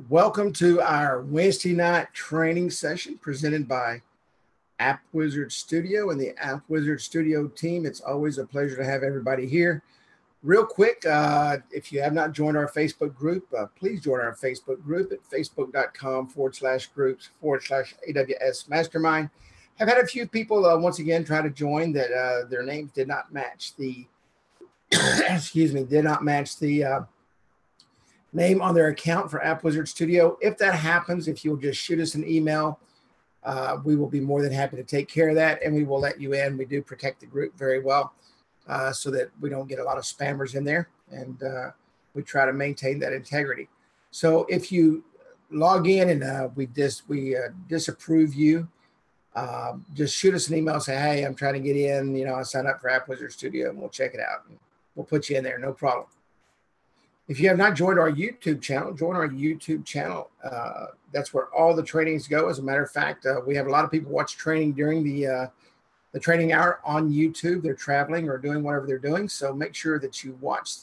Welcome to our Wednesday night training session presented by App Wizard Studio and the App Wizard Studio team. It's always a pleasure to have everybody here. Real quick, if you have not joined our Facebook group, please join our Facebook group at facebook.com/groups/AWS Mastermind. I've had a few people once again try to join that their names did not match the did not match the name on their account for App Wizard Studio. If that happens, if you'll just shoot us an email, we will be more than happy to take care of that, and we will let you in. We do protect the group very well so that we don't get a lot of spammers in there, and we try to maintain that integrity. So if you log in and we disapprove you, just shoot us an email and say, hey, I'm trying to get in, I signed up for App Wizard Studio, and we'll check it out. And we'll put you in there, no problem. If you have not joined our YouTube channel, join our YouTube channel. That's where all the trainings go. As a matter of fact, we have a lot of people watch training during the training hour on YouTube. They're traveling or doing whatever they're doing. So make sure that you watch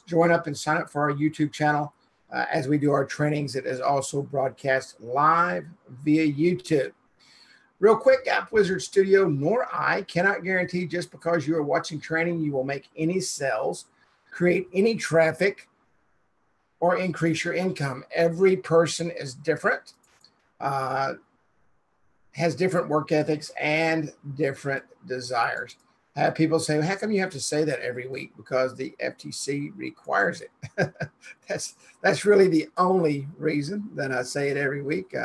join up and sign up for our YouTube channel as we do our trainings. It is also broadcast live via YouTube. Real quick, App Wizard Studio nor I cannot guarantee just because you are watching training, you will make any sales, create any traffic, or increase your income. Every person is different, has different work ethics and different desires. I have people say, well, how come you have to say that every week? Because the FTC requires it. That's really the only reason that I say it every week.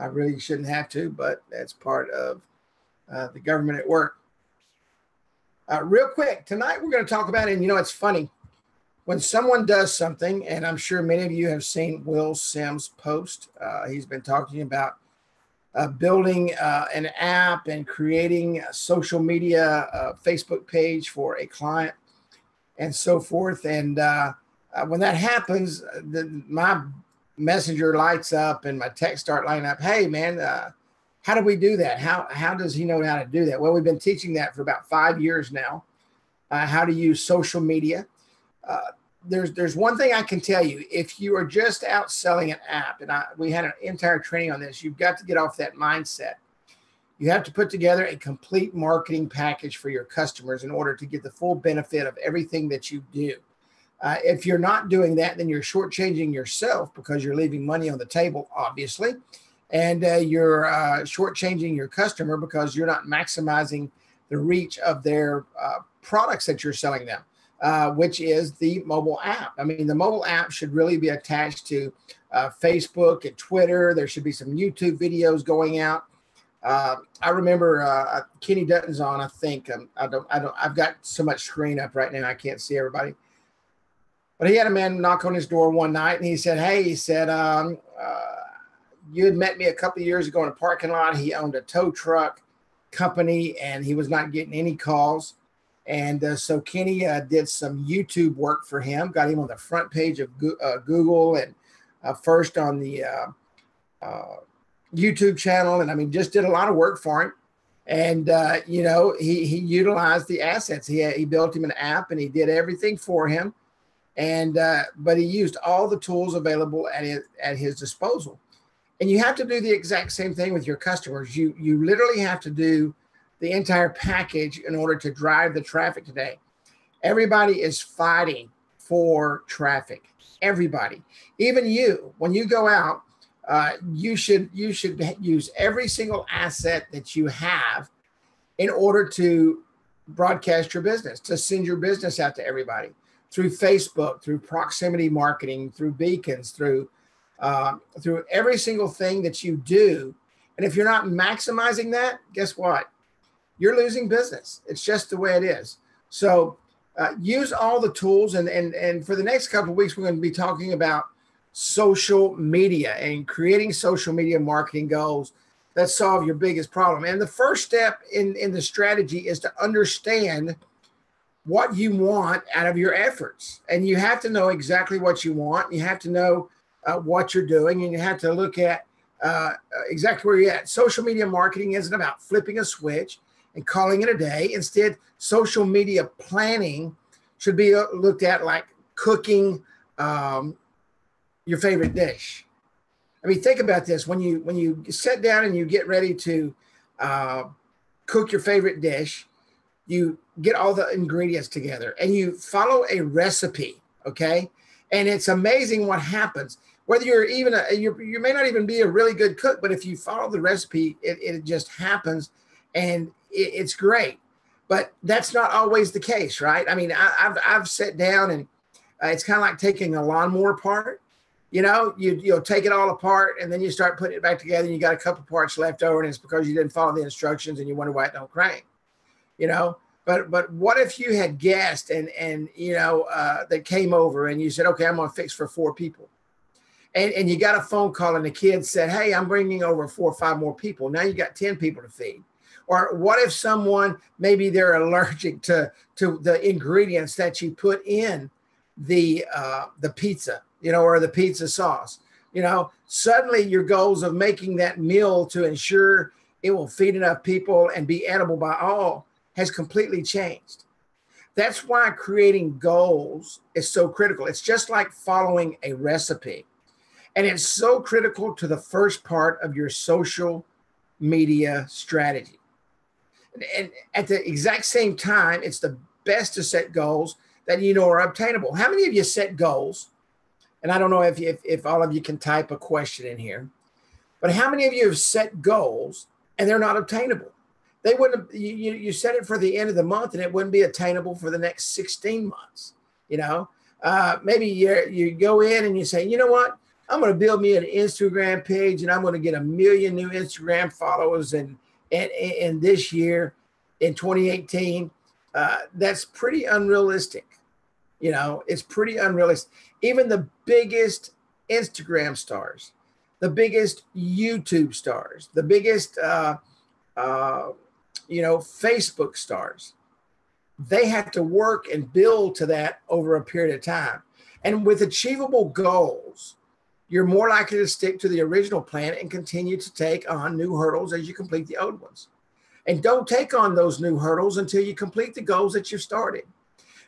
I really shouldn't have to, but that's part of the government at work. Real quick, tonight we're going to talk about, and it's funny, when someone does something, and I'm sure many of you have seen Will Sims' post. He's been talking about building an app and creating a social media Facebook page for a client and so forth. And when that happens, my messenger lights up and my texts start lining up. Hey, man, how do we do that? How does he know how to do that? Well, we've been teaching that for about 5 years now, how to use social media. There's one thing I can tell you. If you are just out selling an app, and we had an entire training on this, you've got to get off that mindset. You have to put together a complete marketing package for your customers in order to get the full benefit of everything that you do. If you're not doing that, then you're shortchanging yourself because you're leaving money on the table, obviously. And you're shortchanging your customer because you're not maximizing the reach of their products that you're selling them, which is the mobile app. I mean, the mobile app should really be attached to Facebook and Twitter. There should be some YouTube videos going out. I remember Kenny Dutton's on, I think. I've got so much screen up right now, I can't see everybody. But he had a man knock on his door one night, and he said, hey, you had met me a couple of years ago in a parking lot. He owned a tow truck company, and he was not getting any calls. And so Kenny did some YouTube work for him, got him on the front page of Google and first on the YouTube channel. And I mean, just did a lot of work for him. And, he utilized the assets. He built him an app, and he did everything for him. And but he used all the tools available at his disposal. And you have to do the exact same thing with your customers. You literally have to do the entire package in order to drive the traffic today. Everybody is fighting for traffic. Everybody, even you. When you go out, you should use every single asset that you have in order to broadcast your business, to send your business out to everybody through Facebook, through proximity marketing, through beacons, through every single thing that you do. And if you're not maximizing that, guess what? You're losing business. It's just the way it is. So use all the tools. And for the next couple of weeks, we're going to be talking about social media and creating social media marketing goals that solve your biggest problem. And the first step in the strategy is to understand what you want out of your efforts. And you have to know exactly what you want. You have to know what you're doing, and you have to look at exactly where you're at. Social media marketing isn't about flipping a switch and calling it a day. Instead, social media planning should be looked at like cooking your favorite dish. I mean, think about this. When you sit down and you get ready to cook your favorite dish, you get all the ingredients together and you follow a recipe, okay? And it's amazing what happens. Whether you're even you may not even be a really good cook, but if you follow the recipe, it just happens, and it's great. But that's not always the case, right? I mean, I've sat down and it's kind of like taking a lawnmower apart. You know, you'll take it all apart and then you start putting it back together and you got a couple parts left over, and it's because you didn't follow the instructions and you wonder why it don't crank. You know, but what if you had guests and you know that came over and you said, okay, I'm going to fix for 4 people. And you got a phone call and the kid said, hey, I'm bringing over 4 or 5 more people. Now you got 10 people to feed. Or what if someone, maybe they're allergic to the ingredients that you put in the pizza, you know, or the pizza sauce, you know, suddenly your goals of making that meal to ensure it will feed enough people and be edible by all has completely changed. That's why creating goals is so critical. It's just like following a recipe. And it's so critical to the first part of your social media strategy. And at the exact same time, it's the best to set goals that you know are obtainable. How many of you set goals? And I don't know if all of you can type a question in here, but how many of you have set goals and they're not obtainable? They wouldn't. You set it for the end of the month and it wouldn't be attainable for the next 16 months. You know, maybe you go in and you say, you know what? I'm going to build me an Instagram page and I'm going to get 1 million new Instagram followers in this year, in 2018. That's pretty unrealistic. You know, it's pretty unrealistic. Even the biggest Instagram stars, the biggest YouTube stars, the biggest, Facebook stars, they have to work and build to that over a period of time. And with achievable goals, you're more likely to stick to the original plan and continue to take on new hurdles as you complete the old ones. And don't take on those new hurdles until you complete the goals that you've started.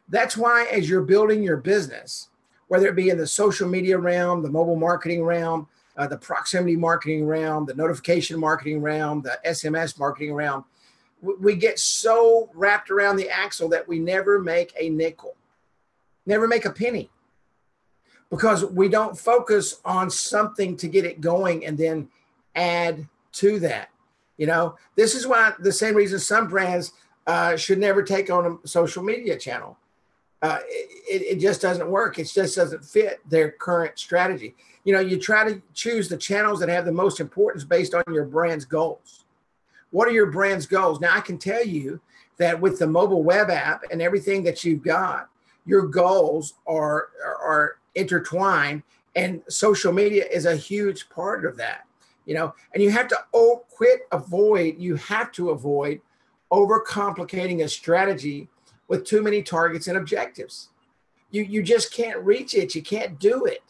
That's why as you're building your business, whether it be in the social media realm, the mobile marketing realm, the proximity marketing realm, the notification marketing realm, the SMS marketing realm, we get so wrapped around the axle that we never make a nickel, never make a penny, because we don't focus on something to get it going and then add to that. You know, this is why the same reason some brands should never take on a social media channel. It just doesn't work. It just doesn't fit their current strategy. You know, you try to choose the channels that have the most importance based on your brand's goals. What are your brand's goals? Now, I can tell you that with the mobile web app and everything that you've got, your goals are intertwined, and social media is a huge part of that. You know, and you have to avoid overcomplicating a strategy with too many targets and objectives. You just can't reach it. You can't do it.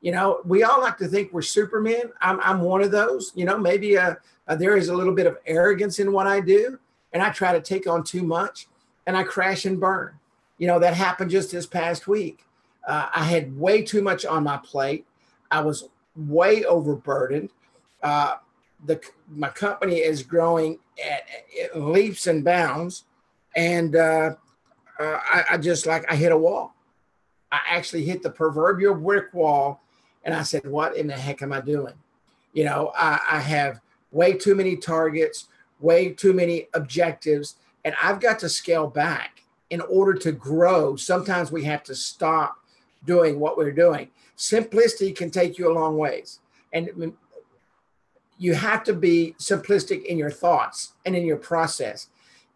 You know, we all like to think we're Superman. I'm one of those. You know, maybe there is a little bit of arrogance in what I do, and I try to take on too much, and I crash and burn. You know, that happened just this past week. I had way too much on my plate. I was way overburdened. My company is growing at leaps and bounds, and I hit a wall. I actually hit the proverbial brick wall, and I said, what in the heck am I doing? You know, I have way too many targets, way too many objectives, and I've got to scale back in order to grow. Sometimes we have to stop doing what we're doing. Simplicity can take you a long ways. And you have to be simplistic in your thoughts and in your process.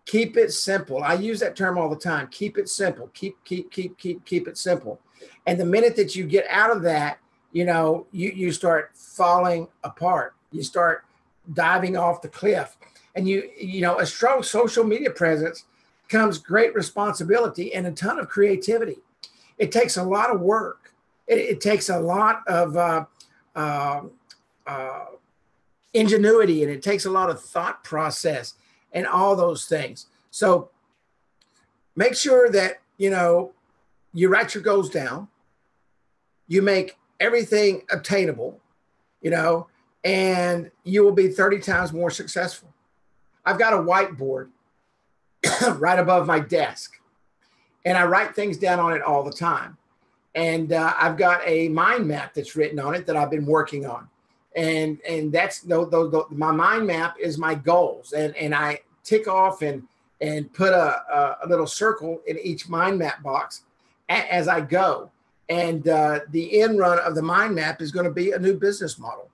Keep it simple. I use that term all the time. Keep it simple. Keep it simple. And the minute that you get out of that, you know, you start falling apart. You start diving off the cliff. And you know, a strong social media presence comes great responsibility and a ton of creativity. It takes a lot of work. It takes a lot of ingenuity, and it takes a lot of thought process and all those things. So make sure that, you know, you write your goals down. You make everything obtainable, you know, and you will be 30 times more successful. I've got a whiteboard right above my desk, and I write things down on it all the time. And I've got a mind map that's written on it that I've been working on. And that's my mind map is my goals. And I tick off and put a little circle in each mind map box as I go. And the end run of the mind map is going to be a new business model.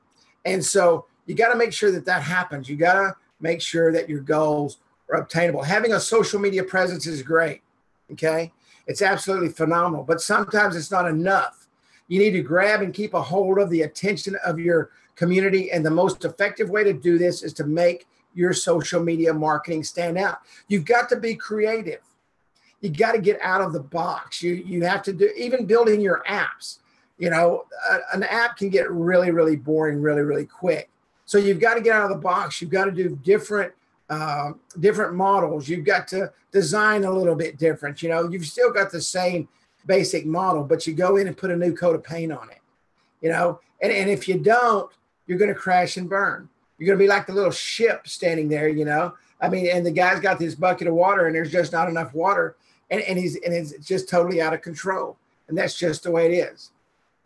And so you got to make sure that that happens. You got to make sure that your goals are obtainable. Having a social media presence is great. Okay. It's absolutely phenomenal, but sometimes it's not enough. You need to grab and keep a hold of the attention of your community. And the most effective way to do this is to make your social media marketing stand out. You've got to be creative. You got to get out of the box. You have to do, even building your apps. You know, an app can get really, really boring really, really quick. So you've got to get out of the box. You've got to do different models. You've got to design a little bit different. You know, you've still got the same basic model, but you go in and put a new coat of paint on it, you know, and if you don't, you're going to crash and burn. You're going to be like the little ship standing there, you know, I mean, and the guy's got this bucket of water and there's just not enough water and it's just totally out of control. And that's just the way it is.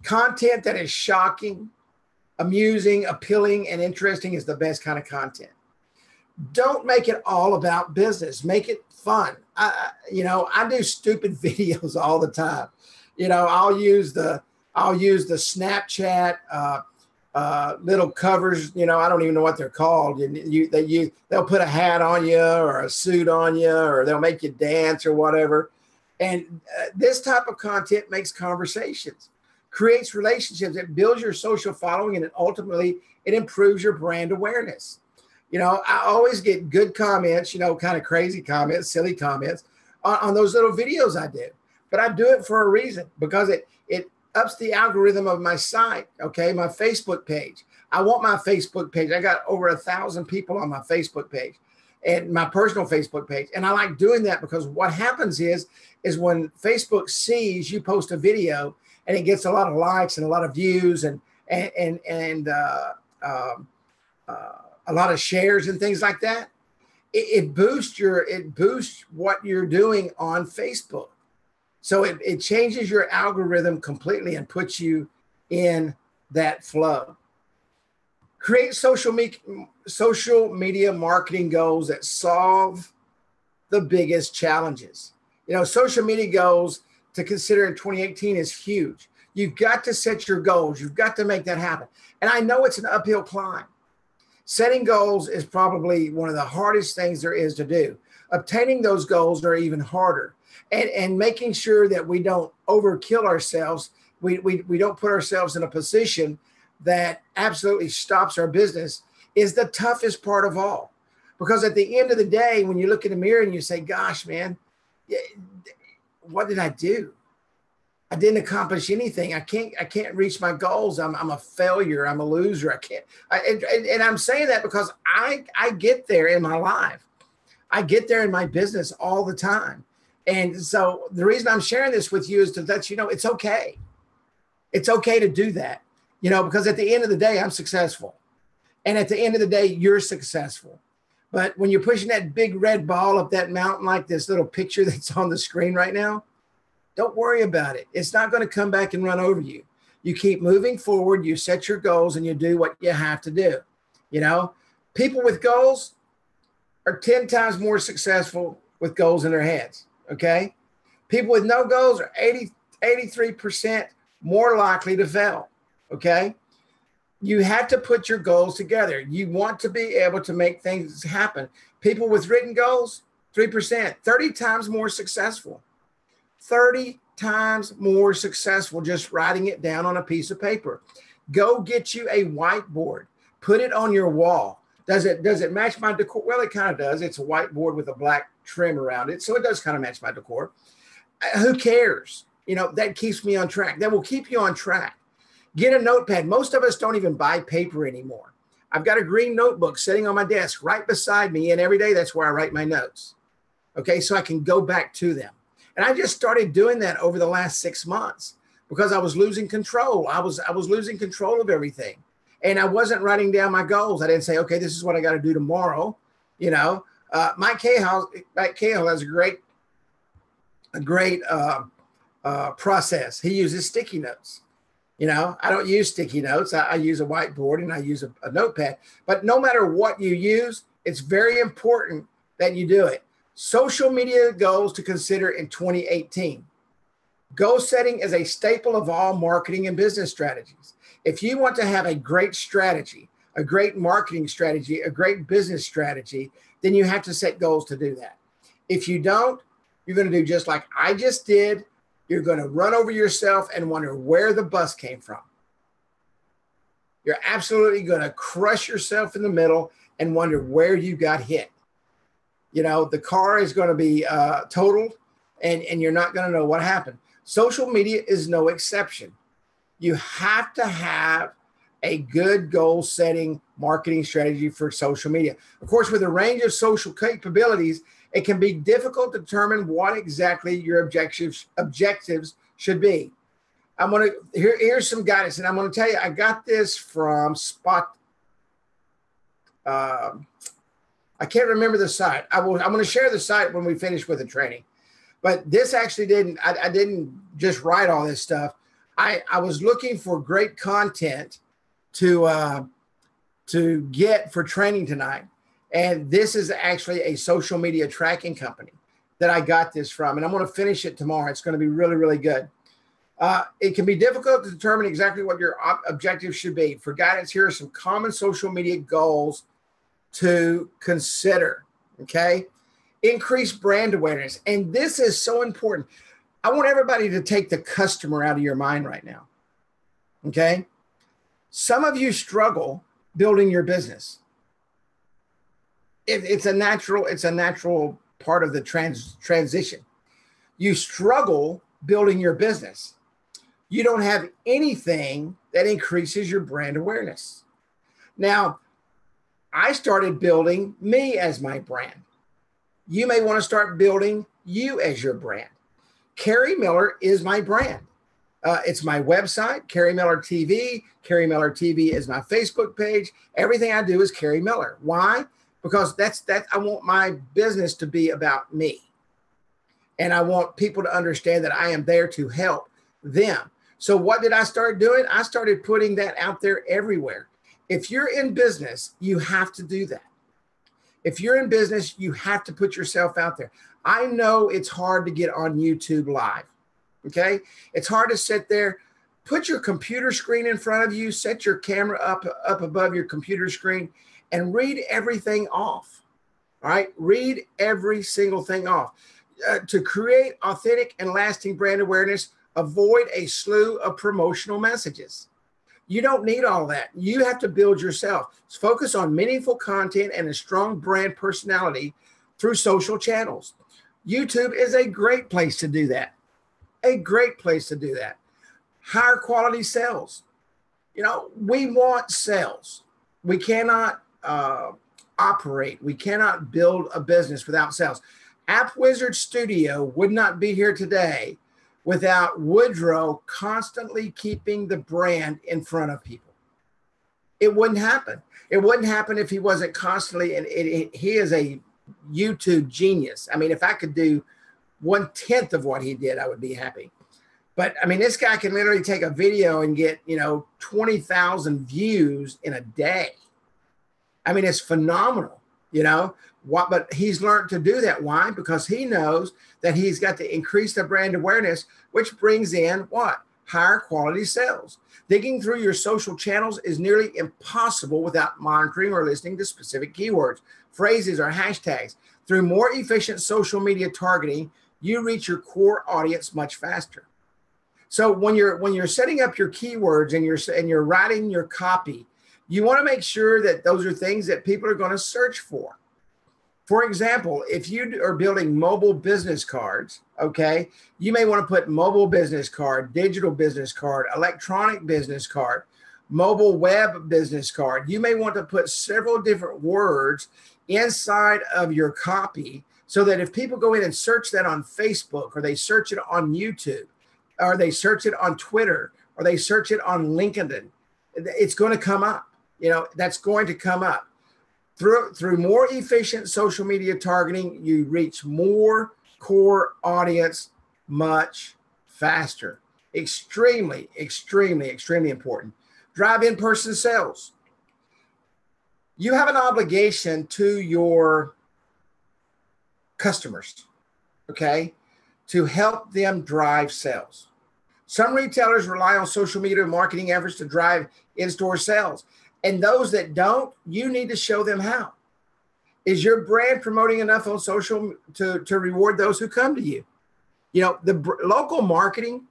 Content that is shocking, amusing, appealing, and interesting is the best kind of content. Don't make it all about business. Make it fun. You know, I do stupid videos all the time. You know, I'll use the Snapchat little covers. You know, I don't even know what they're called. They'll put a hat on you or a suit on you, or they'll make you dance or whatever. And this type of content makes conversations, creates relationships, it builds your social following, and ultimately it improves your brand awareness. You know, I always get good comments, you know, kind of crazy comments, silly comments on those little videos I do. But I do it for a reason, because it ups the algorithm of my site, okay, my Facebook page. I want my Facebook page. I got over 1,000 people on my Facebook page and my personal Facebook page. And I like doing that because what happens is when Facebook sees you post a video and it gets a lot of likes and a lot of views and a lot of shares and things like that, it boosts what you're doing on Facebook. So it changes your algorithm completely and puts you in that flow. Create social media marketing goals that solve the biggest challenges. You know, social media goals to consider in 2018 is huge. You've got to set your goals. You've got to make that happen. And I know it's an uphill climb. Setting goals is probably one of the hardest things there is to do. Obtaining those goals are even harder. And making sure that we don't overkill ourselves, we don't put ourselves in a position that absolutely stops our business is the toughest part of all. Because at the end of the day, when you look in the mirror and you say, gosh, man, what did I do? I didn't accomplish anything. I can't reach my goals. I'm a failure. I'm a loser. And I'm saying that because I get there in my life. I get there in my business all the time. And so the reason I'm sharing this with you is to let you know it's okay. It's okay to do that, you know, because at the end of the day, I'm successful. And at the end of the day, you're successful. But when you're pushing that big red ball up that mountain, like this little picture that's on the screen right now, don't worry about it. It's not going to come back and run over you. You keep moving forward, you set your goals, and you do what you have to do. You know, people with goals are 10 times more successful with goals in their heads. Okay. People with no goals are 83% more likely to fail. Okay. You have to put your goals together. You want to be able to make things happen. People with written goals, 3%, 30 times more successful. 30 times more successful just writing it down on a piece of paper. Go get you a whiteboard. Put it on your wall. Does it match my decor? Well, it kind of does. It's a whiteboard with a black trim around it. So it does kind of match my decor. Who cares? You know, that keeps me on track. That will keep you on track. Get a notepad. Most of us don't even buy paper anymore. I've got a green notebook sitting on my desk right beside me. And every day that's where I write my notes. Okay, so I can go back to them. And I just started doing that over the last 6 months because I was losing control. I was losing control of everything. And I wasn't writing down my goals. I didn't say, okay, this is what I got to do tomorrow. You know, Mike Cahill has a great process. He uses sticky notes. You know, I don't use sticky notes. I use a whiteboard and I use a notepad. But no matter what you use, it's very important that you do it. Social media goals to consider in 2018. Goal setting is a staple of all marketing and business strategies. If you want to have a great strategy, a great marketing strategy, a great business strategy, then you have to set goals to do that. If you don't, you're going to do just like I just did. You're going to run over yourself and wonder where the bus came from. You're absolutely going to crush yourself in the middle and wonder where you got hit. You know, the car is going to be totaled and you're not going to know what happened. Social media is no exception. You have to have a good goal setting marketing strategy for social media. Of course, with a range of social capabilities, it can be difficult to determine what exactly your objectives should be. Here's some guidance, and I'm going to tell you, I got this from I can't remember the site. I'm going to share the site when we finish with the training. But this actually I didn't just write all this stuff. I was looking for great content to get for training tonight. And this is actually a social media tracking company that I got this from. And I'm going to finish it tomorrow. It's going to be really, really good. It can be difficult to determine exactly what your objectives should be. For guidance, here are some common social media goals to consider, okay? Increase brand awareness. And this is so important. I want everybody to take the customer out of your mind right now, okay? Some of you struggle building your business. It's a natural part of the transition. You struggle building your business. You don't have anything that increases your brand awareness. Now, I started building me as my brand. You may want to start building you as your brand. Carrie Miller is my brand. It's my website, Carrie Miller TV. Carrie Miller TV is my Facebook page. Everything I do is Carrie Miller. Why? Because I want my business to be about me. And I want people to understand that I am there to help them. So what did I start doing? I started putting that out there everywhere. If you're in business, you have to do that. If you're in business, you have to put yourself out there. I know it's hard to get on YouTube Live, okay? It's hard to sit there, put your computer screen in front of you, set your camera up above your computer screen, and read everything off, all right? Read every single thing off. To create authentic and lasting brand awareness, avoid a slew of promotional messages. You don't need all that. You have to build yourself. Focus on meaningful content and a strong brand personality through social channels. YouTube is a great place to do that. A great place to do that. Higher quality sales. You know, we want sales. We cannot operate. We cannot build a business without sales. App Wizard Studio would not be here today without Woodrow constantly keeping the brand in front of people. It wouldn't happen. It wouldn't happen if he wasn't constantly, and he is a YouTube genius. I mean, if I could do 1/10 of what he did, I would be happy. But I mean, this guy can literally take a video and get, 20,000 views in a day. I mean, it's phenomenal, but he's learned to do that. Why? Because he knows that he's got to increase the brand awareness, which brings in what? Higher quality sales. Digging through your social channels is nearly impossible without monitoring or listening to specific keywords, phrases, or hashtags. Through more efficient social media targeting, you reach your core audience much faster. So when you're setting up your keywords and you're writing your copy, you want to make sure that those are things that people are going to search for. For example, if you are building mobile business cards, okay, you may want to put mobile business card, digital business card, electronic business card, mobile web business card. You may want to put several different words inside of your copy so that if people go in and search that on Facebook or they search it on YouTube, or they search it on Twitter, or they search it on LinkedIn, it's going to come up. That's going to come up. Through more efficient social media targeting, you reach more core audience much faster. Extremely, extremely, extremely important. Drive in-person sales. You have an obligation to your customers, okay, to help them drive sales. Some retailers rely on social media marketing efforts to drive in-store sales. And those that don't, you need to show them how. Is your brand promoting enough on social to reward those who come to you? The local marketing,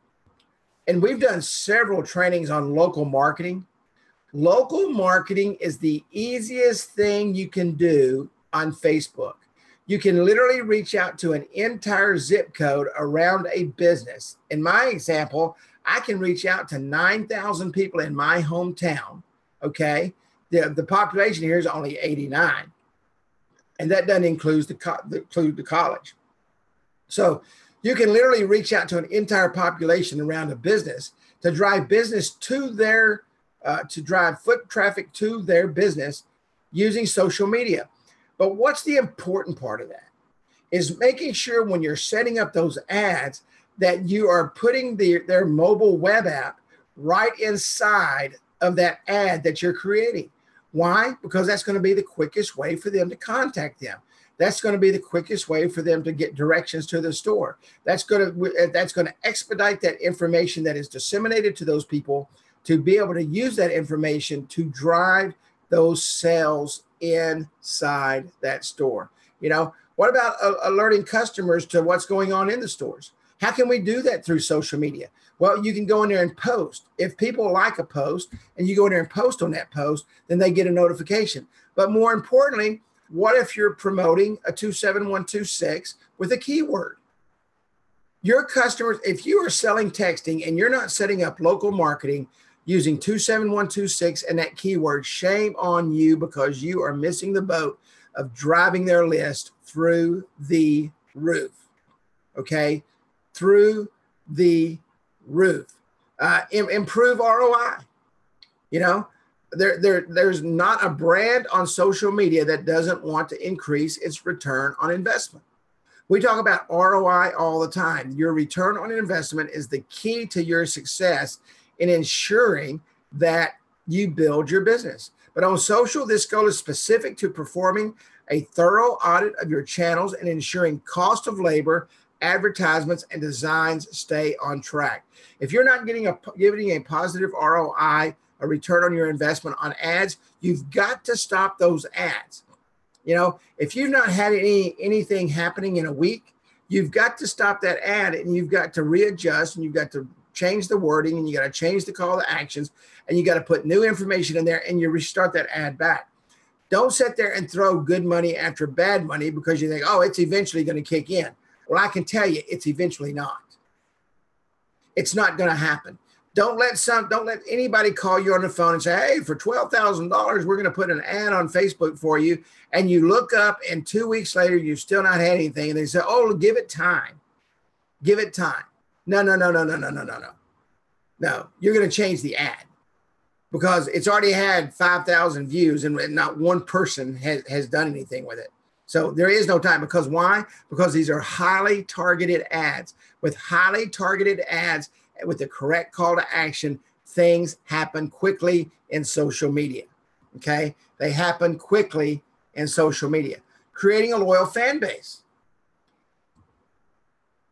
and we've done several trainings on local marketing. Local marketing is the easiest thing you can do on Facebook. You can literally reach out to an entire zip code around a business. In my example, I can reach out to 9,000 people in my hometown. Okay. The population here is only 89. And that doesn't include the college. So you can literally reach out to an entire population around a business to drive business to drive foot traffic to their business using social media. But what's the important part of that is making sure when you're setting up those ads that you are putting their mobile web app right inside of that ad that you're creating. Why? Because that's going to be the quickest way for them to contact them. That's going to be the quickest way for them to get directions to the store. That's going to expedite that information that is disseminated to those people to be able to use that information to drive those sales inside that store. What about alerting customers to what's going on in the stores? How can we do that through social media? Well, you can go in there and post. If people like a post and you go in there and post on that post, then they get a notification. But more importantly, what if you're promoting a 27126 with a keyword? Your customers, if you are selling texting and you're not setting up local marketing using 27126 and that keyword, shame on you, because you are missing the boat of driving their list through the roof. Okay? Through the roof. Improve ROI. There's not a brand on social media that doesn't want to increase its return on investment. We talk about ROI all the time. Your return on investment is the key to your success in ensuring that you build your business. But on social, this goal is specific to performing a thorough audit of your channels and ensuring cost of labor, advertisements, and designs stay on track. If you're not getting a positive ROI, a return on your investment on ads, you've got to stop those ads. If you've not had anything happening in a week, you've got to stop that ad and you've got to readjust and you've got to change the wording and you got to change the call to actions and you got to put new information in there and you restart that ad back. Don't sit there and throw good money after bad money because you think, oh, it's eventually going to kick in. Well, I can tell you it's eventually not. It's not going to happen. Don't let anybody call you on the phone and say, hey, for $12,000, we're going to put an ad on Facebook for you. And you look up and 2 weeks later, you've still not had anything. And they say, oh, give it time. Give it time. No. No, you're going to change the ad because it's already had 5,000 views and not one person has done anything with it. So there is no time. Because why? Because these are highly targeted ads. With highly targeted ads, with the correct call to action, things happen quickly in social media. Okay? They happen quickly in social media. Creating a loyal fan base.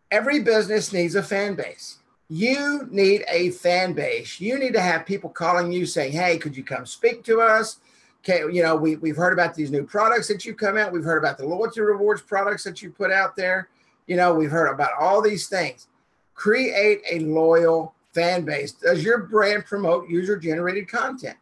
Every business needs a fan base. You need a fan base. You need to have people calling you saying, hey, could you come speak to us? Okay, we've heard about these new products that you come out. We've heard about the loyalty rewards products that you put out there. We've heard about all these things. Create a loyal fan base. Does your brand promote user-generated content?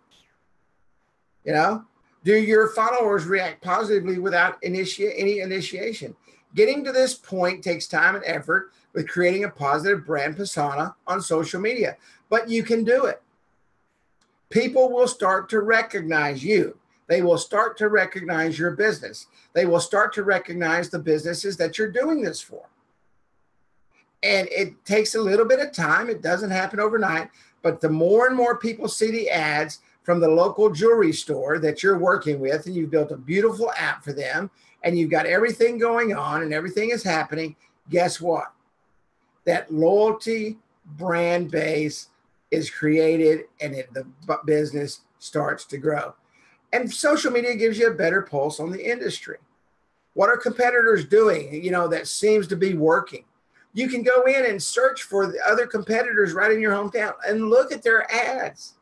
Do your followers react positively without any initiation? Getting to this point takes time and effort with creating a positive brand persona on social media, but you can do it. People will start to recognize you. They will start to recognize your business. They will start to recognize the businesses that you're doing this for. And it takes a little bit of time. It doesn't happen overnight. But the more and more people see the ads from the local jewelry store that you're working with, and you've built a beautiful app for them, and you've got everything going on and everything is happening, guess what? That loyalty brand base is created, and the business starts to grow. And social media gives you a better pulse on the industry. What are competitors doing, that seems to be working? You can go in and search for the other competitors right in your hometown and look at their ads.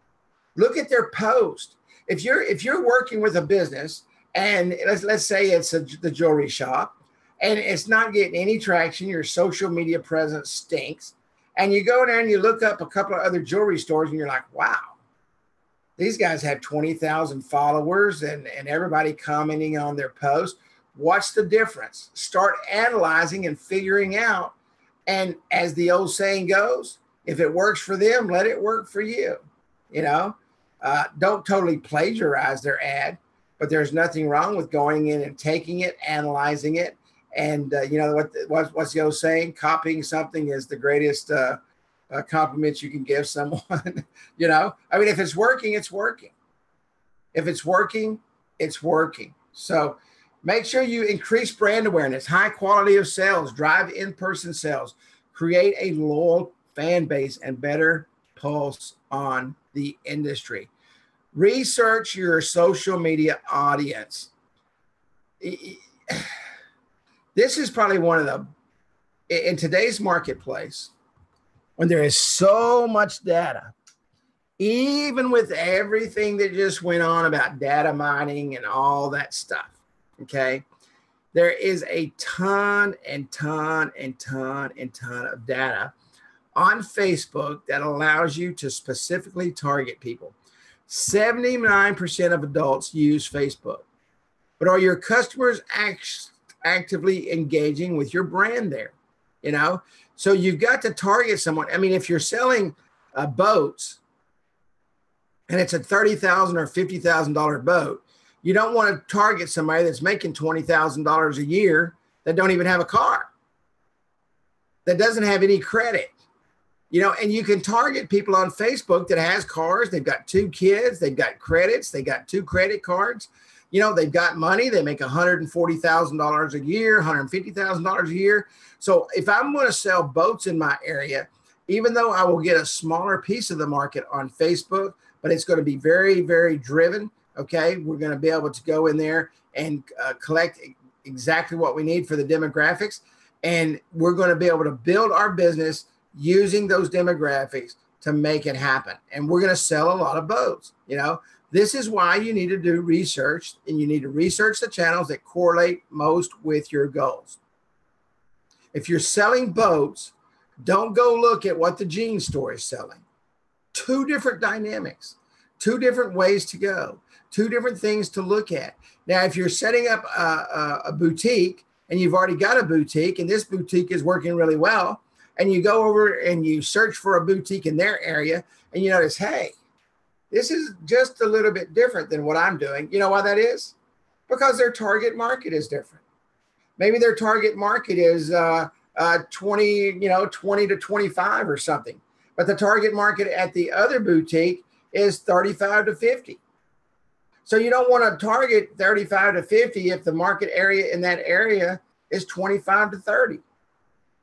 Look at their post. If you're working with a business, and let's say it's the jewelry shop, and it's not getting any traction, your social media presence stinks, and you go there and you look up a couple of other jewelry stores, and you're like, wow, these guys have 20,000 followers and everybody commenting on their post. What's the difference? Start analyzing and figuring out. And as the old saying goes, if it works for them, let it work for you. Don't totally plagiarize their ad, but there's nothing wrong with going in and taking it, analyzing it. And what's the old saying? Copying something is the greatest compliment you can give someone. If it's working, it's working. If it's working, it's working. So make sure you increase brand awareness, high quality of sales, drive in-person sales, create a loyal fan base, and better pulse on the industry. Research your social media audience. This is probably one of in today's marketplace, when there is so much data, even with everything that just went on about data mining and all that stuff, okay, there is a ton of data on Facebook that allows you to specifically target people. 79% of adults use Facebook, but are your customers actively engaging with your brand there? So you've got to target someone. If you're selling boats and it's a $30,000 or $50,000 boat, you don't want to target somebody that's making $20,000 a year that don't even have a car, that doesn't have any credit. And you can target people on Facebook that has cars. They've got 2 kids. They've got credits. They got 2 credit cards. They've got money. They make $140,000 a year, $150,000 a year. So if I'm going to sell boats in my area, even though I will get a smaller piece of the market on Facebook, but it's going to be very, very driven. Okay, we're going to be able to go in there and collect exactly what we need for the demographics. And we're going to be able to build our business using those demographics to make it happen. And we're going to sell a lot of boats. This is why you need to do research, and you need to research the channels that correlate most with your goals. If you're selling boats, don't go look at what the jean store is selling. 2 different dynamics, 2 different ways to go, 2 different things to look at. Now, if you're setting up a boutique and you've already got a boutique and this boutique is working really well, and you go over and you search for a boutique in their area and you notice, hey, this is just a little bit different than what I'm doing. You know why that is? Because their target market is different. Maybe their target market is 20 to 25 or something. But the target market at the other boutique is 35 to 50. So you don't want to target 35 to 50 if the market area in that area is 25 to 30.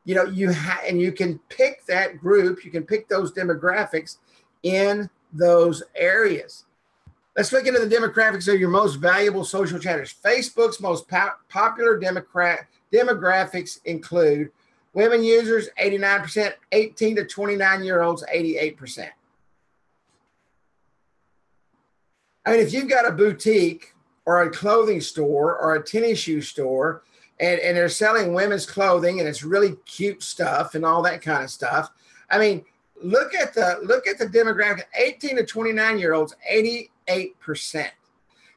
And you can pick that group, you can pick those demographics in those areas. Let's look into the demographics of your most valuable social chatters. Facebook's most popular demographics include women users, 89%, 18 to 29-year-olds, 88%. If you've got a boutique or a clothing store or a tennis shoe store, and they're selling women's clothing and it's really cute stuff and all that kind of stuff, look at the demographic, 18 to 29-year-olds, 88%.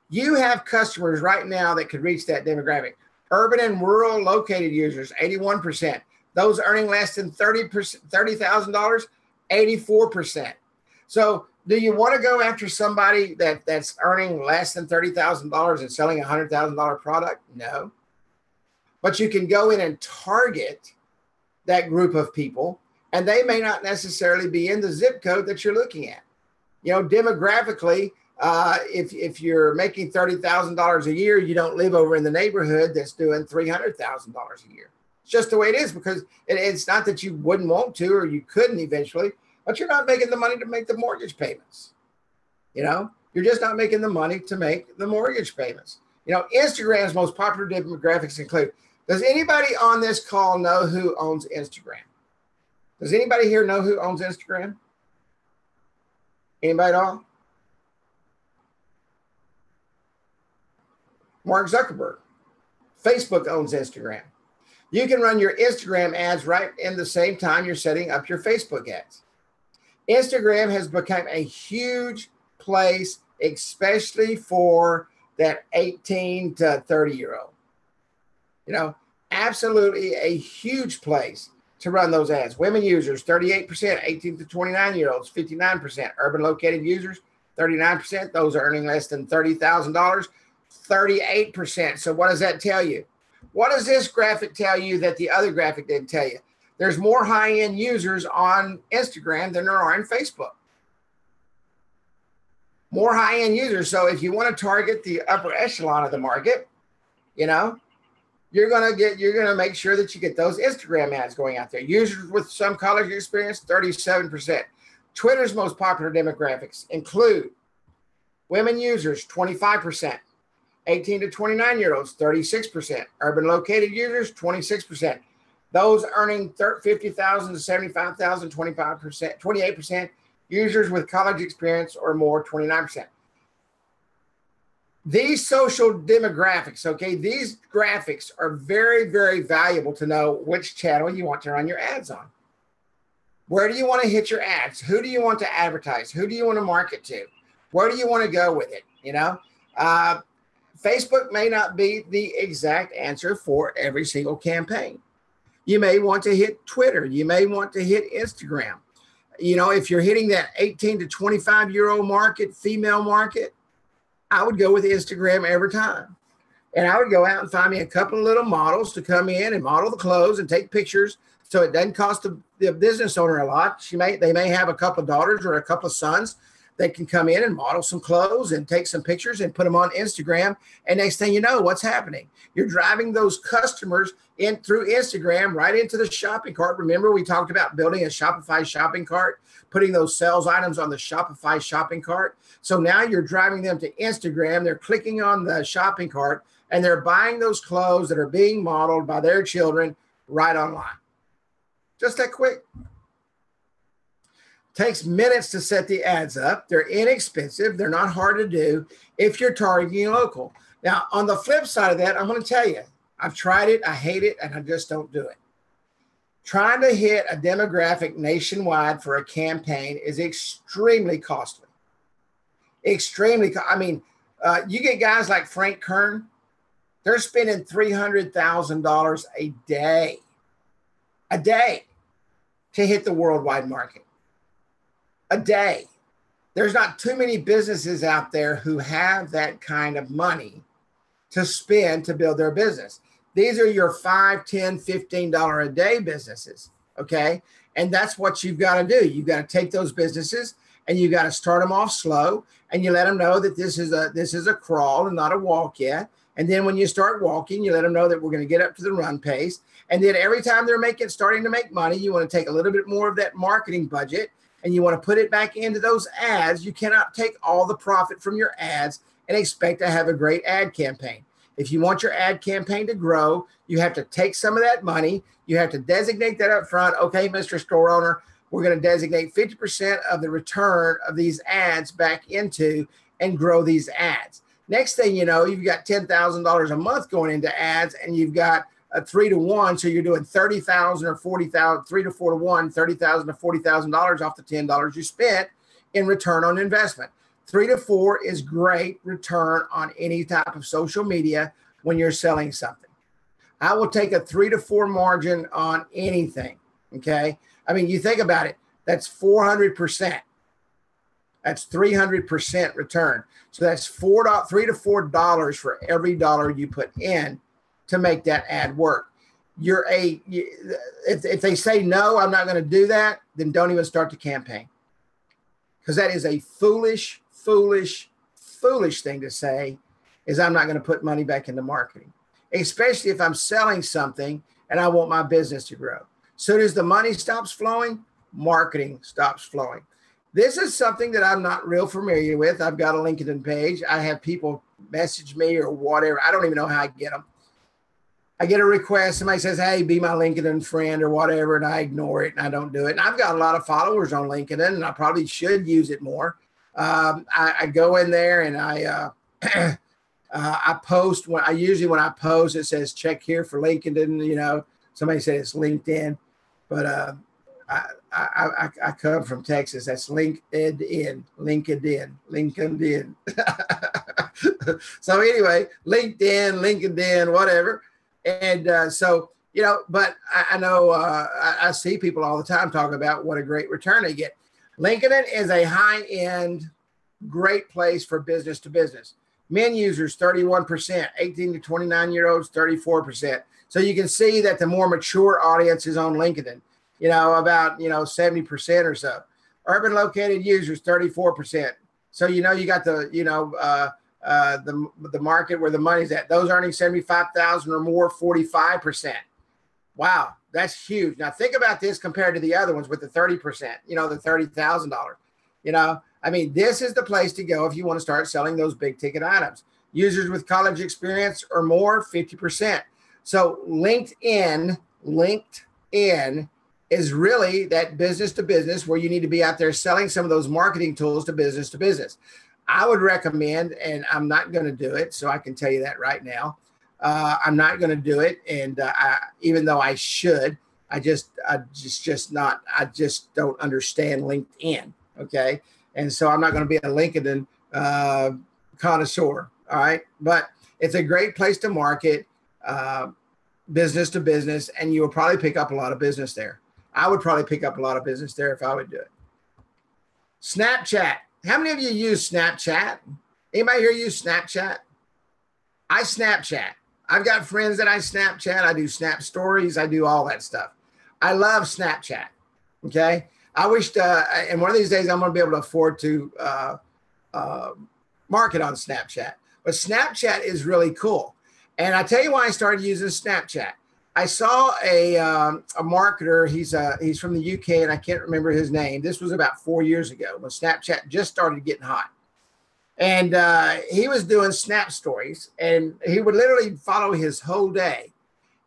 You have customers right now that could reach that demographic. Urban and rural located users, 81%. Those earning less than $30,000, 84%. So do you want to go after somebody that's earning less than $30,000 and selling a $100,000 product? No. But you can go in and target that group of people, and they may not necessarily be in the zip code that you're looking at. Demographically, if you're making $30,000 a year, you don't live over in the neighborhood that's doing $300,000 a year. It's just the way it is, because it's not that you wouldn't want to or you couldn't eventually, but you're not making the money to make the mortgage payments. You're just not making the money to make the mortgage payments. Instagram's most popular demographics include, does anybody on this call know who owns Instagram? Does anybody here know who owns Instagram? Anybody at all? Mark Zuckerberg. Facebook owns Instagram. You can run your Instagram ads right in the same time you're setting up your Facebook ads. Instagram has become a huge place, especially for that 18 to 30-year-old. Absolutely a huge place to run those ads. Women users, 38%, 18 to 29-year-olds, 59%. Urban located users, 39%. Those earning less than $30,000, 38%. So what does that tell you? What does this graphic tell you that the other graphic didn't tell you? There's more high-end users on Instagram than there are in Facebook. More high-end users. So if you want to target the upper echelon of the market, you're gonna make sure that you get those Instagram ads going out there. Users with some college experience, 37%. Twitter's most popular demographics include women users, 25%. 18 to 29-year-olds, 36%. Urban located users, 26%. Those earning $50,000 to $75,000, 25%, 28%. Users with college experience or more, 29%. These social demographics, these graphics are very, very valuable to know which channel you want to run your ads on. Where do you want to hit your ads? Who do you want to advertise? Who do you want to market to? Where do you want to go with it? Facebook may not be the exact answer for every single campaign. You may want to hit Twitter. You may want to hit Instagram. If you're hitting that 18 to 25-year-old market, female market, I would go with Instagram every time. And I would go out and find me a couple of little models to come in and model the clothes and take pictures, so it doesn't cost the business owner a lot. They may have a couple of daughters or a couple of sons. They can come in and model some clothes and take some pictures and put them on Instagram. And next thing you know, what's happening? You're driving those customers in through Instagram right into the shopping cart. Remember, we talked about building a Shopify shopping cart, putting those sales items on the Shopify shopping cart. So now you're driving them to Instagram. They're clicking on the shopping cart and they're buying those clothes that are being modeled by their children right online. Just that quick. Takes minutes to set the ads up. They're inexpensive. They're not hard to do if you're targeting local. Now, on the flip side of that, I'm going to tell you, I've tried it, I hate it, and I just don't do it. Trying to hit a demographic nationwide for a campaign is extremely costly. You get guys like Frank Kern, they're spending $300,000 a day to hit the worldwide market. A day. There's not too many businesses out there who have that kind of money to spend to build their business. These are your $5, $10, $15 a day businesses, okay? And that's what you've got to do. You've got to take those businesses and you got to start them off slow, and you let them know that this is a crawl and not a walk yet. And then when you start walking, you let them know that we're going to get up to the run pace. And then every time they're starting to make money, you want to take a little bit more of that marketing budget and you want to put it back into those ads. You cannot take all the profit from your ads and expect to have a great ad campaign. If you want your ad campaign to grow, you have to take some of that money. You have to designate that up front. Okay, Mr. Store Owner, we're going to designate 50% of the return of these ads back into and grow these ads. Next thing you know, you've got $10,000 a month going into ads, and you've got a 3-to-1. So you're doing $30,000 or $40,000, 3 to 4 to 1, $30,000 to $40,000 off the $10 you spent in return on investment. 3 to 4 is great return on any type of social media when you're selling something. I will take a 3 to 4 margin on anything. Okay. You think about it, that's 400%. That's 300% return. So that's $3 to $4 for every dollar you put in to make that ad work. if they say, no, I'm not going to do that, then don't even start the campaign. Because that is a foolish thing to say, is I'm not going to put money back into marketing, especially if I'm selling something and I want my business to grow. Soon as the money stops flowing, marketing stops flowing. This is something that I'm not real familiar with. I've got a LinkedIn page. I have people message me or whatever. I don't even know how I get them. I get a request. Somebody says, hey, be my LinkedIn friend or whatever, and I ignore it and I don't do it. And I've got a lot of followers on LinkedIn, and I probably should use it more. I go in there and I post. When I post, it says check here for LinkedIn. You know, somebody said it's LinkedIn, but I come from Texas. That's LinkedIn. So anyway, LinkedIn, whatever. And so, you know, but I know I see people all the time talking about what a great return they get. LinkedIn is a high-end, great place for business to business. Men users, 31%, 18 to 29-year-olds, 34%. So you can see that the more mature audience is on LinkedIn, you know, about, 70% or so. Urban located users, 34%. So, you got the, the market where the money's at. Those earning 75,000 or more, 45%. Wow, that's huge. Now think about this compared to the other ones with the 30%, the $30,000. I mean, this is the place to go if you want to start selling those big ticket items. Users with college experience or more, 50%. So LinkedIn is really that business to business where you need to be out there selling some of those marketing tools to business. I would recommend, and I'm not going to do it, so I can tell you that right now. I'm not going to do it, and even though I should, I just don't understand LinkedIn. Okay, and so I'm not going to be a LinkedIn connoisseur. All right, but it's a great place to market business to business, and you will probably pick up a lot of business there. I would probably pick up a lot of business there if I would do it. Snapchat. How many of you use Snapchat? Anybody here use Snapchat? I Snapchat. I've got friends that I Snapchat. I do Snap stories. I do all that stuff. I love Snapchat. Okay. I wish, and one of these days I'm going to be able to afford to market on Snapchat. But Snapchat is really cool. And I tell you why I started using Snapchat. I saw a marketer. He's from the UK, and I can't remember his name. This was about 4 years ago when Snapchat just started getting hot. And he was doing Snap stories, and he would literally follow his whole day.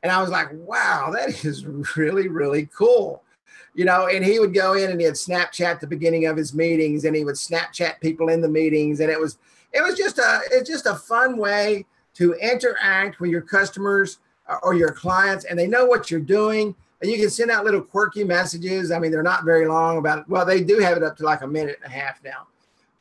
And I was like, wow, that is really, really cool. And he would go in and he'd Snapchat the beginning of his meetings, and he would Snapchat people in the meetings. And it was just a fun way to interact with your customers or your clients, and they know what you're doing. And you can send out little quirky messages. I mean, they're not very long they do have it up to like a minute and a half now.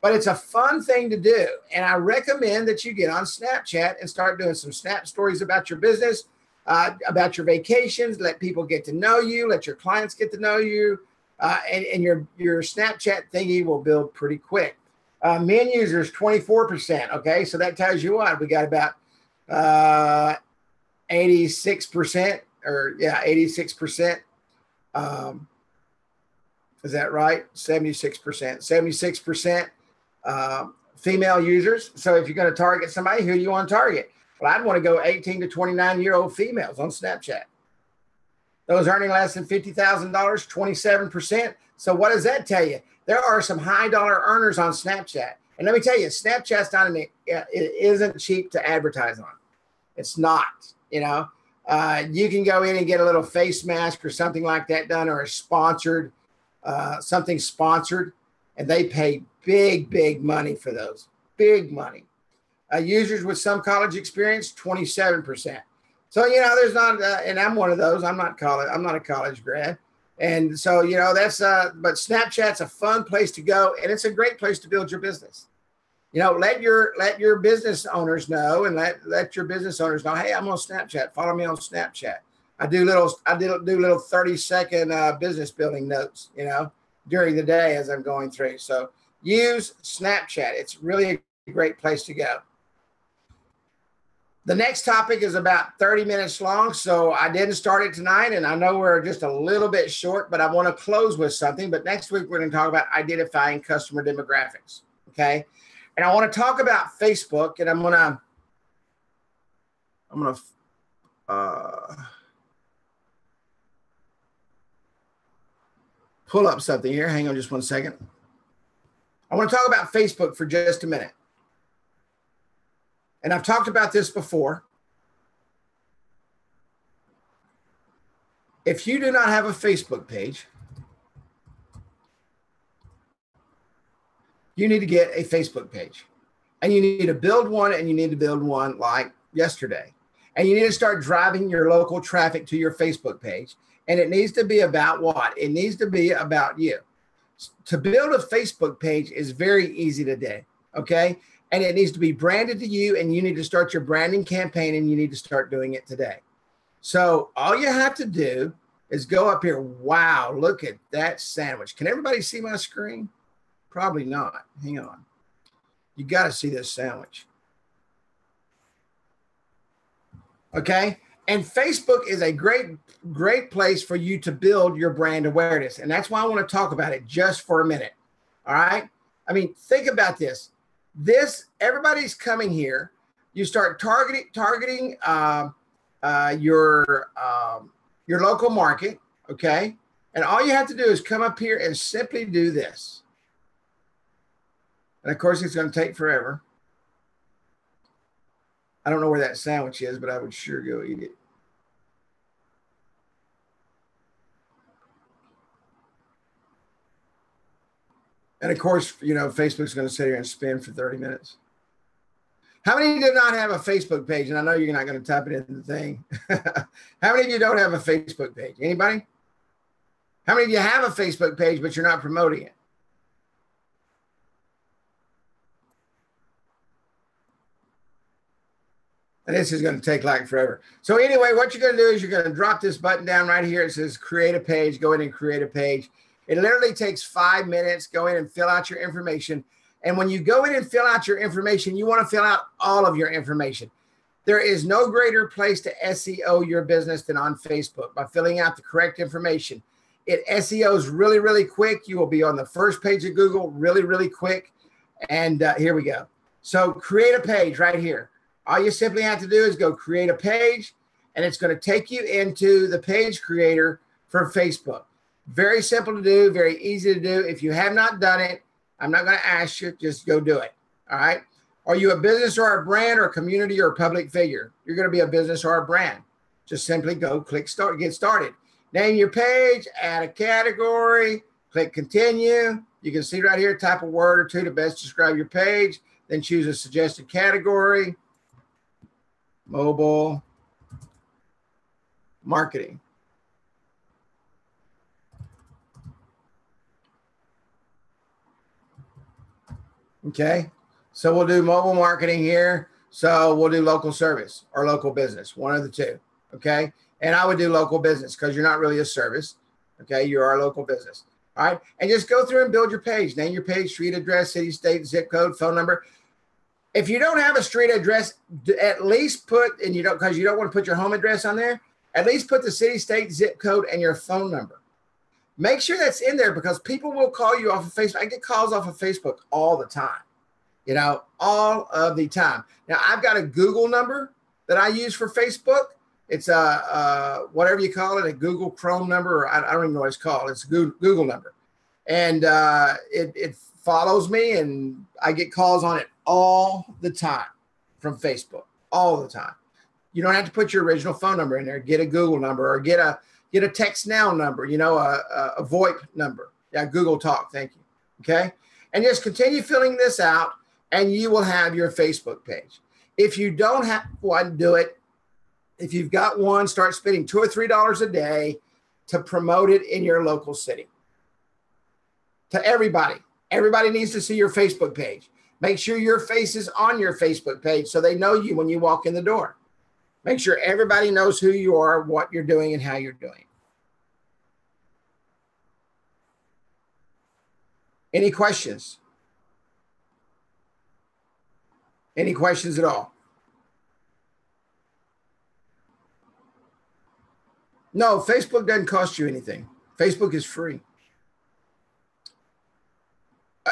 But it's a fun thing to do. And I recommend that you get on Snapchat and start doing some Snap stories about your business, about your vacations, let people get to know you, let your clients get to know you, and your Snapchat thingy will build pretty quick. Men users, 24%. Okay, so that tells you what, we got about 86%, 86%. Is that right? 76%. Female users. So if you're going to target somebody, who do you want to target? Well, I'd want to go 18 to 29-year-old females on Snapchat. Those earning less than $50,000, 27%. So what does that tell you? There are some high dollar earners on Snapchat. And let me tell you, Snapchat's it isn't cheap to advertise on. It's not, you can go in and get a little face mask or something like that done, or a sponsored, something sponsored, and they pay big money for those, big money. Users with some college experience, 27%. So, there's not, and I'm one of those. I'm not a college grad. And so, that's, but Snapchat's a fun place to go, and it's a great place to build your business. Let your business owners know, and let your business owners know, hey, I'm on Snapchat. Follow me on Snapchat. I do little 30-second business building notes, during the day as I'm going through. So use Snapchat. It's really a great place to go. The next topic is about 30 minutes long, so I didn't start it tonight, and I know we're just a little bit short, but I want to close with something. But next week, we're going to talk about identifying customer demographics, okay? And I want to talk about Facebook, and I'm going to pull up something here. Hang on just one second. I want to talk about Facebook for just a minute. And I've talked about this before. If you do not have a Facebook page, you need to get a Facebook page. And you need to build one, and you need to build one like yesterday. And you need to start driving your local traffic to your Facebook page. And it needs to be about what? It needs to be about you. To build a Facebook page is very easy today, okay? And it needs to be branded to you, and you need to start your branding campaign, and you need to start doing it today. So all you have to do is go up here. Wow, look at that sandwich. Can everybody see my screen? Probably not. Hang on. You got to see this sandwich. Okay? And Facebook is a great place for you to build your brand awareness. And that's why I want to talk about it just for a minute. All right? I mean, think about this. Everybody's coming here. You start targeting your local market, okay? And all you have to do is come up here and simply do this. And of course, it's going to take forever. I don't know where that sandwich is, but I would sure go eat it. And of course, you know, Facebook's going to sit here and spin for 30 minutes. How many do not have a Facebook page? And I know you're not going to type it in the thing. How many of you don't have a Facebook page? Anybody? How many of you have a Facebook page, but you're not promoting it? And this is going to take like forever. So anyway, what you're going to do is you're going to drop this button down right here. It says create a page. Go in and create a page. It literally takes 5 minutes. Go in and fill out your information. And when you go in and fill out your information, you want to fill out all of your information. There is no greater place to SEO your business than on Facebook by filling out the correct information. It SEOs really, really quick. You will be on the first page of Google really, really quick. And here we go. So create a page right here. All you simply have to do is go create a page, and it's going to take you into the page creator for Facebook. Very simple to do, very easy to do. If you have not done it, I'm not going to ask you, just go do it. All right. Are you a business or a brand or a community or a public figure? You're going to be a business or a brand. Just simply go click start, get started. Name your page, add a category, click continue. You can see right here, type a word or two to best describe your page, then choose a suggested category. Mobile marketing. Okay, so we'll do mobile marketing here. So we'll do local service or local business, one of the two. Okay, and I would do local business because you're not really a service. Okay, you are a local business. All right, and just go through and build your page. Name your page, street address, city, state, zip code, phone number. If you don't have a street address, at least put, and you don't, because you don't want to put your home address on there, at least put the city, state, zip code, and your phone number. Make sure that's in there because people will call you off of Facebook. I get calls off of Facebook all the time, you know, all of the time. Now, I've got a Google number that I use for Facebook. It's whatever you call it, a Google Chrome number, or I don't even know what it's called. It's a Google number. And it follows me, and I get calls on it all the time from Facebook, all the time. You don't have to put your original phone number in there. Get a Google number or get a text now number, you know, a VoIP number. Yeah, Google Talk. Thank you. Okay. And just continue filling this out, and you will have your Facebook page. If you don't have one, do it. If you've got one, start spending $2 or $3 a day to promote it in your local city. To everybody. Everybody needs to see your Facebook page. Make sure your face is on your Facebook page so they know you when you walk in the door. Make sure everybody knows who you are, what you're doing, and how you're doing. Any questions? Any questions at all? No, Facebook doesn't cost you anything. Facebook is free.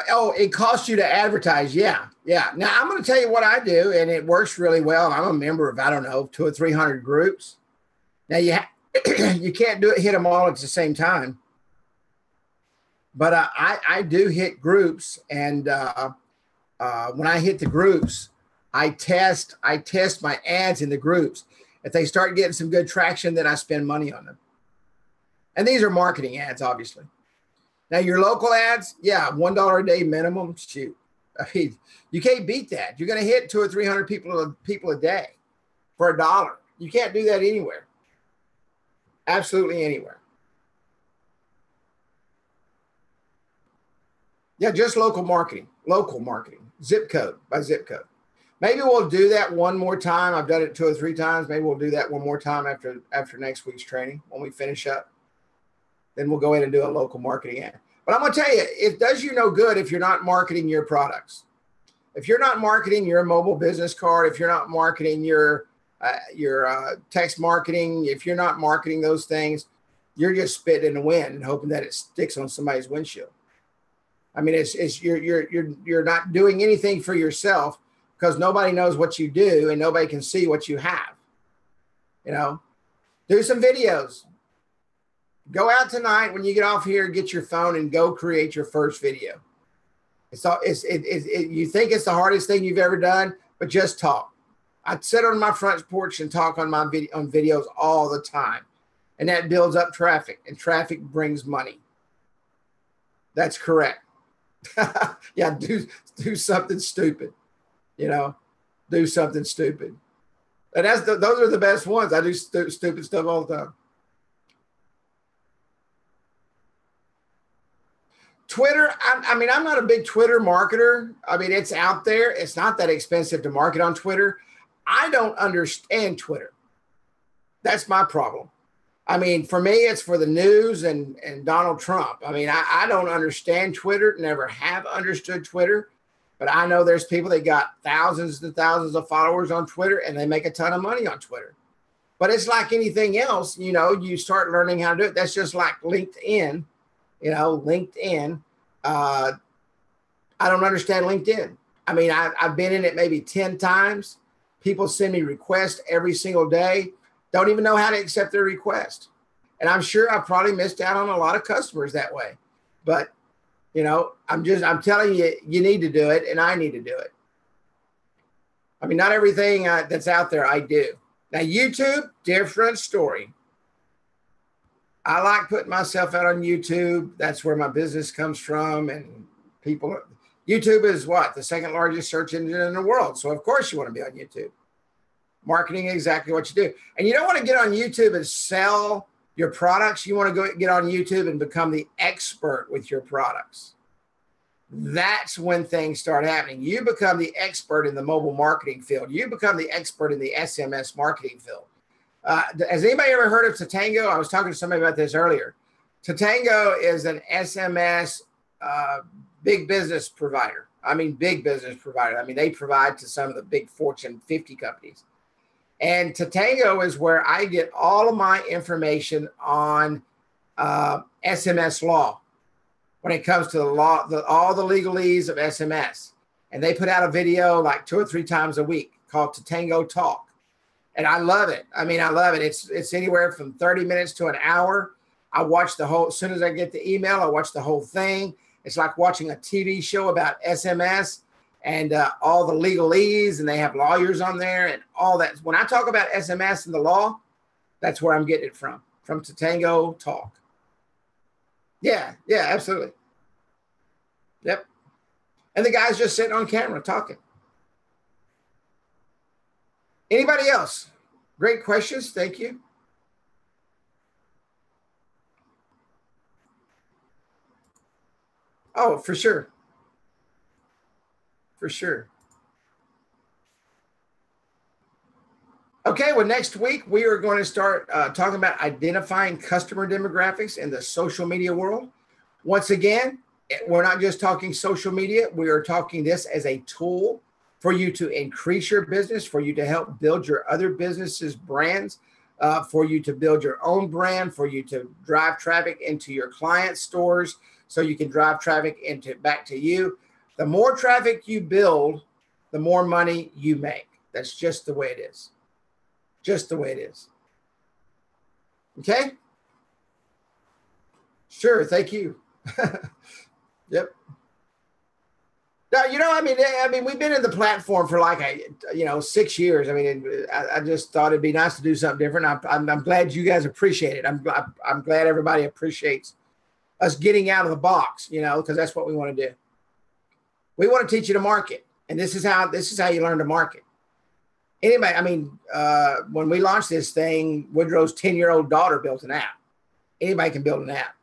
Oh, it costs you to advertise. Yeah. Yeah. Now I'm going to tell you what I do, and it works really well. I'm a member of, I don't know, 200 or 300 groups. Now you can't hit them all at the same time, but I do hit groups. And when I hit the groups, I test my ads in the groups. If they start getting some good traction, then I spend money on them. And these are marketing ads, obviously. Now, your local ads, yeah, $1 a day minimum. Shoot, I mean, you can't beat that. You're going to hit 200 or 300 people a day for $1. You can't do that anywhere. Absolutely anywhere. Yeah, just local marketing, zip code by zip code. Maybe we'll do that one more time. I've done it 2 or 3 times. Maybe we'll do that one more time after next week's training when we finish up. Then we'll go in and do a local marketing ad. But I'm going to tell you, it does you no good if you're not marketing your products. If you're not marketing your mobile business card, if you're not marketing your text marketing, if you're not marketing those things, you're just spitting in the wind and hoping that it sticks on somebody's windshield. I mean, you're not doing anything for yourself because nobody knows what you do and nobody can see what you have. You know, do some videos. Go out tonight when you get off here, get your phone and go create your first video. You think it's the hardest thing you've ever done, but just talk. I sit on my front porch and talk on my videos all the time, and that builds up traffic, and traffic brings money. That's correct. Yeah, do something stupid. You know, do something stupid. And those are the best ones. I do stupid stuff all the time. Twitter, I mean, I'm not a big Twitter marketer. I mean, it's out there. It's not that expensive to market on Twitter. I don't understand Twitter. That's my problem. I mean, for me, it's for the news and Donald Trump. I mean, I don't understand Twitter, never have understood Twitter, but I know there's people that got thousands and thousands of followers on Twitter and they make a ton of money on Twitter. But it's like anything else, you know, you start learning how to do it. That's just like LinkedIn. You know, LinkedIn, I don't understand LinkedIn. I mean, I've been in it maybe 10 times. People send me requests every single day. Don't even know how to accept their request. And I'm sure I probably missed out on a lot of customers that way. But, you know, I'm telling you, you need to do it and I need to do it. I mean, not everything that's out there I do. Now, YouTube, different story. I like putting myself out on YouTube. That's where my business comes from. And YouTube is what? The second largest search engine in the world. So of course you want to be on YouTube. Marketing exactly what you do. And you don't want to get on YouTube and sell your products. You want to get on YouTube and become the expert with your products. That's when things start happening. You become the expert in the mobile marketing field. You become the expert in the SMS marketing field. Has anybody ever heard of Tatango? I was talking to somebody about this earlier. Tatango is an SMS big business provider. I mean, big business provider. I mean, they provide to some of the big Fortune 50 companies. And Tatango is where I get all of my information on SMS law when it comes to the law, all the legalese of SMS. And they put out a video like 2 or 3 times a week called Tatango Talk. And I love it. I mean, I love it. It's anywhere from 30 minutes to an hour. I watch the whole, as soon as I get the email, I watch the whole thing. It's like watching a TV show about SMS and all the legalese, and they have lawyers on there and all that. When I talk about SMS and the law, that's where I'm getting it from Tatango Talk. Yeah, absolutely. Yep. And the guy's just sitting on camera talking. Anybody else? Great questions. Thank you. Oh, for sure. For sure. Okay, well, next week we are going to start talking about identifying customer demographics in the social media world. Once again, we're not just talking social media. We are talking this as a tool for you to increase your business, for you to help build your other businesses' brands for you to build your own brand, for you to drive traffic into your client stores so you can drive traffic back to you. The more traffic you build, the more money you make. That's just the way it is. Just the way it is. Okay? Sure, thank you. Yep. Now, I mean, we've been in the platform for like 6 years. I mean, I just thought it'd be nice to do something different. I'm glad you guys appreciate it. I'm glad everybody appreciates us getting out of the box, because that's what we want to do. We want to teach you to market, and this is how you learn to market. Anybody, I mean, when we launched this thing, Woodrow's 10-year-old daughter built an app. Anybody can build an app.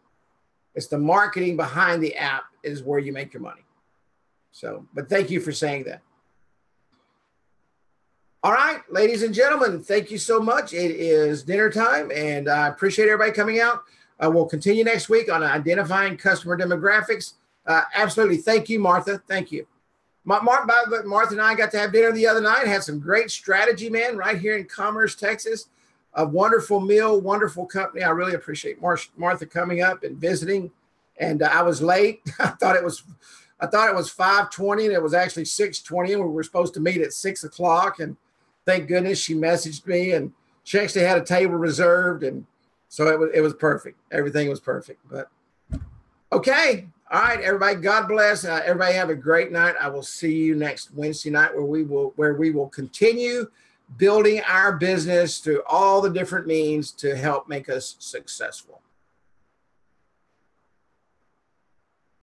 It's the marketing behind the app is where you make your money. So, but thank you for saying that. All right, ladies and gentlemen, thank you so much. It is dinner time, and I appreciate everybody coming out. We'll continue next week on identifying customer demographics. Absolutely. Thank you, Martha. Thank you. Martha and I got to have dinner the other night, had some great strategy, man, right here in Commerce, Texas. A wonderful meal, wonderful company. I really appreciate Martha coming up and visiting. And I was late. I thought it was 5:20 and it was actually 6:20, and we were supposed to meet at 6 o'clock. And thank goodness she messaged me, and she actually had a table reserved. And so it was perfect. Everything was perfect. But okay. All right, everybody. God bless. Everybody have a great night. I will see you next Wednesday night where we will continue building our business through all the different means to help make us successful.